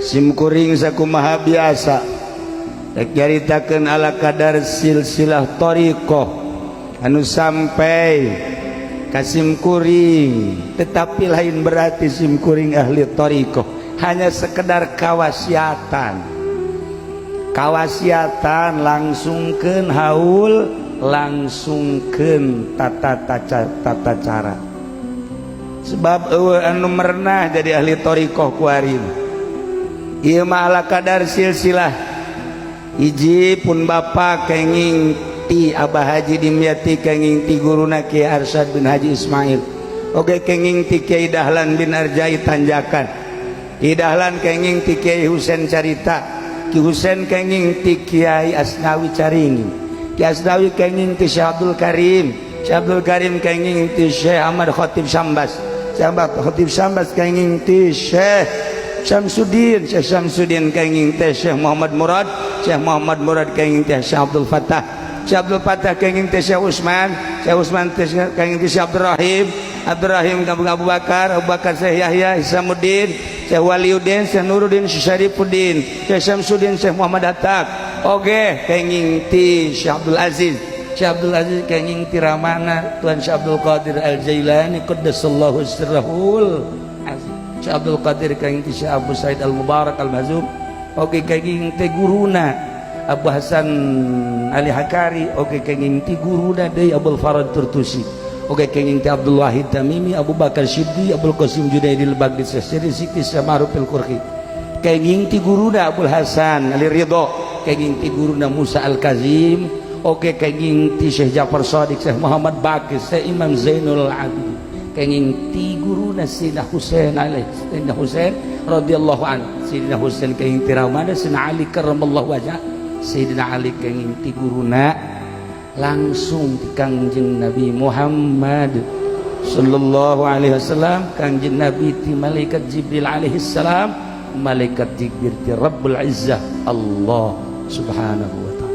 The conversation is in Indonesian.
simkuring sakumaha biasa rek nyaritakeun ala kadar silsilah thariqah anu sampai ka simkuring, tetapi lain berarti simkuring ahli thariqah hanya sekedar kawasiatan langsungkeun haul, langsungkeun tata cara. Sebab anu merenah jadi ahli thariqah kuarin ieu mah ala kadar silsilah. Hiji pun bapa kenging ti Abah Haji Dimyati, kenging ti guruna Kiai Arsyad bin Haji Ismail, oge kenging ti Kiai Dahlan bin Arjai Tanjakan, Kiai Dahlan kenging ti Kiai Husain Carita, Ki Husain kenging ti Kiai Asnawi Caringin, Ki Asnawi kenging ti Syekh Abdul Karim, Syekh Abdul Karim kenging ti Syekh Ahmad Khatib Syambas, Syekh Ahmad Khatib Syambas kenging ti Syekh Syamsuddin, Syekh Syamsuddin kenging ti Syekh Muhammad Murad, Syekh Muhammad Murad kenging ti Syekh Abdul Fattah, Syekh Abdul Fattah kenging ti Syekh Usman, Syekh Usman kenging ti Syekh Abdul Rahim, Abdul Rahim kenging Abu Bakar, Abu Bakar Syekh Yahya Isamuddin, Syekh Waliuddin, Syekh Nuruddin, Syekh Syarifuddin, Syekh Syamsuddin, Syekh Muhammad Atak, oge kenging ti Syekh Abdul Aziz, Syekh Abdul Aziz kenging ti Ramana Tuan Syekh Abdul Qadir Al-Jailani qaddasallahu sirrahul azim, Syekh Abdul Qadir kenging ti Syekh Abu Said Al-Mubarak Al-Mazum, oge kenging ti guruna Abu Hasan Ali Hakari, oge kenging ti guruna deui Abdul Farad Turtusi, oge kenging ti Abdul Wahid Tamimi, Abu Bakar Syiddi, Abdul Qasim Junaidi Al-Baghdadi, Syekh Sikti Samaruf Al-Qurqi, kenging ti guruna Abdul Hasan Ali Ridho, kenging ti guruna Musa Al-Kazim, oge kenging ti Syekh Ja'far Shadiq, Syekh Muhammad Baqir, Syekh Imam Zainul Abidin, kenging ti guruna Sayyidina Husain Sayyidina Husain radhiyallahu anhu, Sayyidina Husain kenging ti Ramana Sayyidina Ali karramallahu wajhah, Sayyidina Ali kenging ti guruna langsung ti Kangjeng Nabi Muhammad sallallahu alaihi wasallam, Kangjeng Nabi ti malaikat Jibril alaihi salam, malaikat Jibril ti Rabbul Izzah Allah subhanahu wa ta'ala.